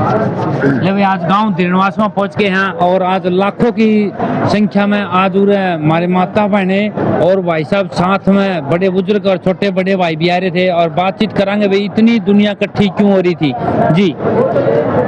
ले आज गांव धीरनवास में पहुंच के हैं और आज लाखों की संख्या में आज उरे हमारे माता बहने और भाई साहब साथ में बड़े बुजुर्ग और छोटे बड़े भाई भी आ रहे थे और बातचीत करांगे भाई इतनी दुनिया इकट्ठी क्यों हो रही थी।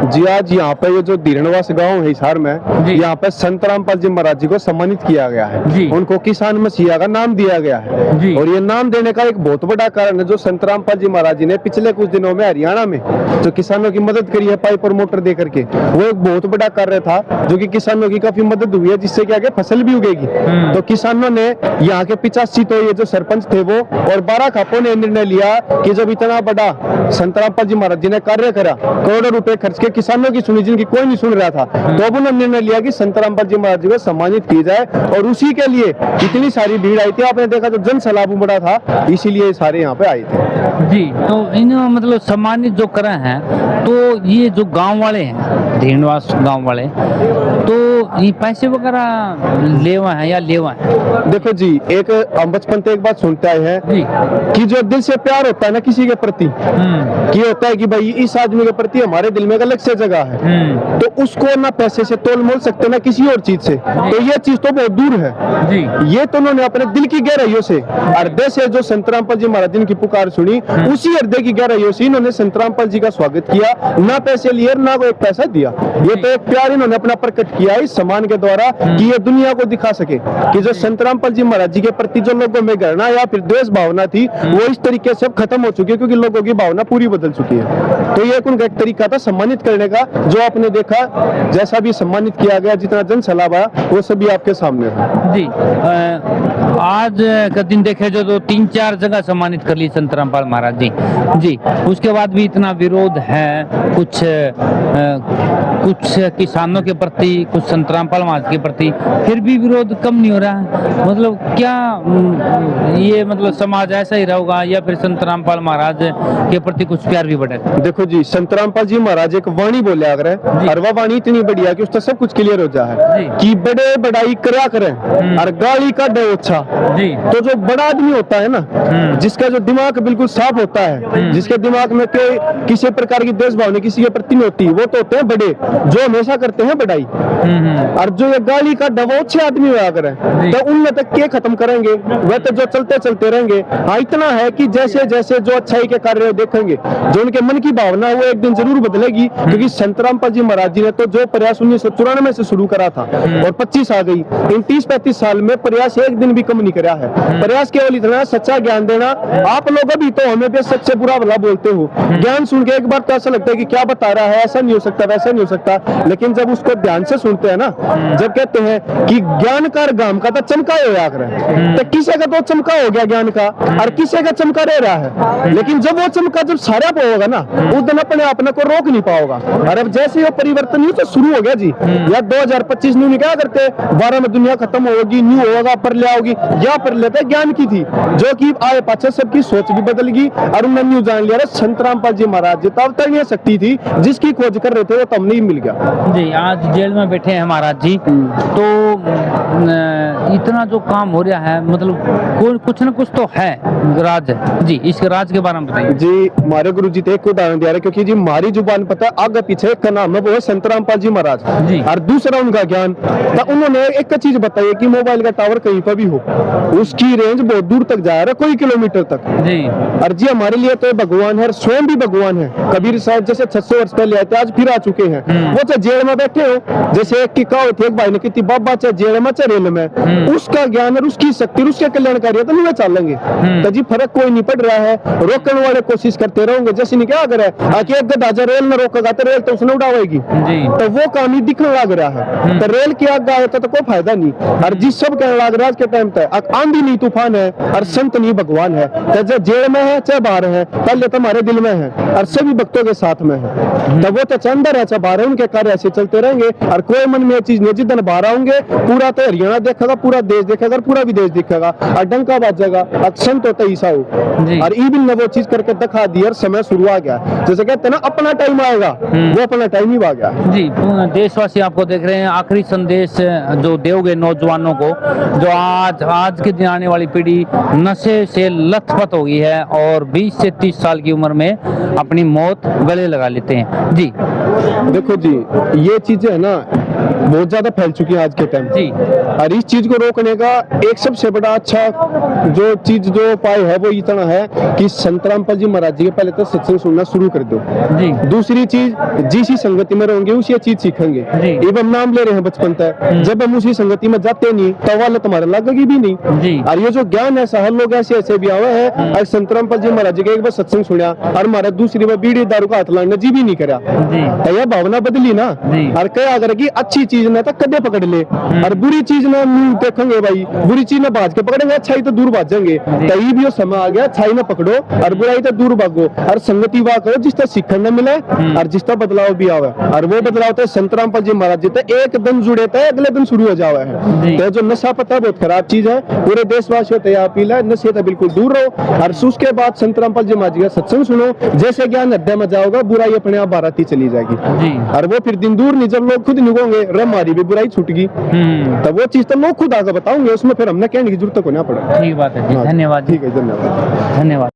जी आज यहाँ पे ये जो धीरनवास गांव है हिसार में, यहाँ पे संत रामपाल जी महाराज जी को सम्मानित किया गया है। उनको किसान मसीहा का नाम दिया गया है और ये नाम देने का एक बहुत बड़ा कारण है जो संत रामपाल जी महाराज जी ने पिछले कुछ दिनों में हरियाणा में जो किसानों की मदद करी है पाइप और मोटर दे करके, वो एक बहुत बड़ा कार्य था जो कि किसानों की काफी मदद हुई है, जिससे क्या फसल भी उगेगी। तो किसानों ने यहाँ के 85 तो ये जो सरपंच थे वो और 12 खापों ने निर्णय लिया कि जब इतना बड़ा संत रामपाल जी महाराज जी ने कार्य करा, करोड़ों रुपए खर्च के किसानों की सुनी जिनकी कोई नहीं सुन रहा था, तो अब उन्होंने निर्णय लिया कि संत रामपाल जी महाराज जी को सम्मानित की जाए और उसी के लिए इतनी सारी भीड़ आई थी। आपने देखा तो जन सैलाब उमड़ा था, इसीलिए सारे यहाँ पे आए थे। जी, तो इन मतलब सम्मानित जो करे हैं तो ये जो गांव वाले हैं धीरनवास गांव वाले, तो ये पैसे वगैरह लेवा है या लेवा है? देखो जी, एक हम बचपन से एक बात सुनते आए हैं कि जो दिल से प्यार होता है ना किसी के प्रति, कि होता है कि भाई इस आदमी के प्रति हमारे दिल में एक अलग से जगह है, तो उसको ना पैसे से तोल मोल सकते ना किसी और चीज से, तो ये चीज तो बहुत दूर है जी। ये तो उन्होंने अपने दिल की गहराइयों से हृदय से जो संत रामपाल जी महाराज जी की पुकार सुनी, उसी हृदय की गहराइयों से इन्होंने संत रामपाल जी का स्वागत किया, ना पैसे लिए ना कोई पैसा दिया। ये तो एक प्यार इन्होंने अपना प्रकट किया इस सम्मान के द्वारा कि ये दुनिया को दिखा सके कि जो संत रामपाल जी महाराज जी के प्रति जो लोगों में घृणा या फिर द्वेष भावना थी वो इस तरीके से खत्म हो चुकी है, क्योंकि लोगों की भावना पूरी बदल चुकी है। तो ये उनका एक तरीका था सम्मानित करने का, जो आपने देखा जैसा भी सम्मानित किया गया, जितना जन सैलाब आया वो सभी आपके सामने है जी। आज का दिन देखे जो तो 3-4 जगह सम्मानित कर ली संत रामपाल महाराज जी, उसके बाद भी इतना विरोध है कुछ किसानों के प्रति, कुछ संत रामपाल महाराज के प्रति, फिर भी विरोध कम नहीं हो रहा है। मतलब क्या ये मतलब समाज ऐसा ही रहेगा या फिर संत रामपाल महाराज के प्रति कुछ प्यार भी बढ़ेगा? देखो जी, संत रामपाल जी महाराज एक वाणी बोले अगर और वह वाणी इतनी बढ़िया कि उसका सब कुछ क्लियर हो जाए कि बड़े बड़ाई करा करें और गाली का डे अच्छा जी। तो जो बड़ा आदमी होता है ना, जिसका जो दिमाग बिल्कुल साफ होता है, जिसके दिमाग में कोई किसी प्रकार की देश भावना किसी के प्रति नहीं होती, वो तो होते हैं बड़े जो हमेशा करते हैं बड़ाई। और जो ये गाली का डबो अच्छे आदमी हुआ करें तो उनमें तक के खत्म करेंगे, वह तो जो चलते चलते रहेंगे। हाँ, इतना है कि जैसे जैसे जो अच्छाई के कार्य देखेंगे, जो उनके मन की भावना है वो एक दिन जरूर बदलेगी, क्योंकि संत रामपाल जी महाराज जी ने तो जो प्रयास 1994 से शुरू करा था और 25 आ गई, इन 30-35 साल में प्रयास एक दिन भी कम नहीं करा है। प्रयास केवल इतना सच्चा ज्ञान देना। आप लोग अभी तो हमें भी सच से बुरा भला बोलते हो, ज्ञान सुन के एक बार तो ऐसा लगता है कि क्या बता रहा है, ऐसा नहीं हो सकता, वैसा नहीं हो सकता, लेकिन जब उसको ध्यान से सुनते हैं ना, जब कहते हैं कि ज्ञान का गाम का तो चमका हो याद रहे, तो किसी का तो चमका हो गया ज्ञान का और किसी का चमका रह रहा है, लेकिन जब वो चमका जब सारा पे होगा ना, उस दिन अपने आप को रोक नहीं पाओगा। और अब जैसे वो परिवर्तन नहीं तो शुरू हो गया जी, या 2025 न्यू क्या करते 12 में दुनिया खत्म होगी, न्यू होगा पर ले आओगी, या पर लेते ज्ञान की थी जो कि आए पाछे सबकी सोच भी बदल गई और उन्होंने न्यू जान लिया संत रामपाल जी महाराज जी तब तक ये शक्ति थी जिसकी खोज कर रहे थे वो तब नहीं मिल गया जी। आज जेल में बैठे हैं महाराज जी, तो इतना जो काम हो रहा है मतलब कुछ न कुछ तो है राज जी, इसके राज के बारे में बताइए जी। हमारे गुरु जी एक उदाहरण दिया रहे, क्योंकि जी हमारी जुबान पता है आगे पीछे एक का नाम है वो है संत रामपाल जी महाराज जी, और दूसरा उनका ज्ञान। तो उन्होंने एक चीज बताई कि मोबाइल का टावर कहीं पर भी हो उसकी रेंज बहुत दूर तक जा रहा है, कोई किलोमीटर तक जी। और जी हमारे लिए तो भगवान है, स्वयं भी भगवान है। कबीर साहब जैसे 600 वर्ष पहले आए थे, आज फिर आ चुके हैं। वो चाहे जेल में बैठे हो, जैसे एक की कहावत थी एक भाई ने की थी, बाबा चाहे जेल में चाहे रेल में, उसका ज्ञान और उसकी शक्ति उसके कल्याणकारी है तो नहीं चलेंगे। तो जी फर्क कोई नहीं पड़ रहा है, रोकने वाले कोशिश करते रहोगे। जैसे नहीं क्या करे आके एक गधा रेल में रोकेगा तो रेल तो उसने उड़ावेगी, तो वो काम ही दिखने लग रहा है। तो रेल की आगे आया तो कोई फायदा नहीं। और जिस सब कहने लग रहा है आज के टाइम तक आंधी नहीं तूफान है और संत नहीं भगवान है। तो जेल में है चाहे बाहर है, पहले तो हमारे दिल में है और सभी भक्तों के साथ में है। तो वो तो अंदर है चाहे बाहर है, उनके कार्य ऐसे चलते रहेंगे और कोई मन में चीज नहीं। जितने बाहर आऊंगे पूरा तो हरियाणा देखेगा, पूरा देश देखेगा, पूरा विदेश देखेगा और डंका बाजेगा। संत होता ईसा हो और ई बिन ने वो चीज करके दिखा दी और समय शुरू आ गया। जैसे कहते हैं ना अपना टाइम आएगा, वो अपना टाइम ही आ गया जी। देशवासी आपको देख रहे हैं, आखिरी संदेश जो दोगे नौजवानों को, जो आज के दिन आने वाली पीढ़ी नशे से लथपथ हो गई है और 20 से 30 साल की उम्र में अपनी मौत गले लगा लेते हैं जी। देखो जी, ये चीजें है ना बहुत ज्यादा फैल चुकी है आज के टाइम जी और इस चीज को रोकने का एक सबसे बड़ा अच्छा जो उपाय है वो इतना है कि संत रामपाल जी महाराज जी के पहले तो सत्संग सुनना शुरू कर दो। जी दूसरी चीज, जिस ही संगति में रहोगे उसी चीज सीखेंगे। जी। अब हम नाम ले रहे हैं बचपन तक, जब हम उसी संगति में जाते नहीं तो वाला तुम्हारा लगेगी भी नहीं। जी और ये जो ज्ञान है हर लोग ऐसे ऐसे भी आवे हैं और संत रामपाल जी महाराज जी के एक बार सत्संग सुना और हमारा दूसरी बार बीड़ी दारू का हाथ लाने जी भी नहीं करा। जी तो यह भावना बदली ना। जी। और क्या अगर की अच्छी चीज ना तो कदे पकड़ ले और बुरी चीज ना मुंह देखेंगे भाई, बुरी चीज ना भाज के पकड़ेंगे, अच्छाई तो दूर भाजेंगे। तभी भी वो समय आ गया, अच्छाई ना पकड़ो और बुराई तो दूर भागो और संगति वाह करो जिससे सीखने न मिले और जिसका बदलाव भी आवे। और वो बदलाव तो संत रामपाल जी महाराज जी तो एक दिन जुड़े थे अगले दिन शुरू हो जावे है। तो जो नशा पता बहुत खराब चीज है, पूरे देशवासियों को अपील है नशे से बिल्कुल दूर रहो और उसके बाद संत रामपाल जी महाराज जी का सत्संग सुनो। जैसे ज्ञान अड्डे में जाओगा बुराई अपने आप बाराती चली जाएगी जी और वो फिर दिन दूर नहीं, जब लोग खुद निकोगे रे हमारी भी बुराई छूट गई तो वो चीज तो लोग खुद आगे बताओगे, उसमें फिर हमने कहने की जरूरत को ना पड़े। ठीक बात है जी, धन्यवाद जी। ठीक है, धन्यवाद। धन्यवाद।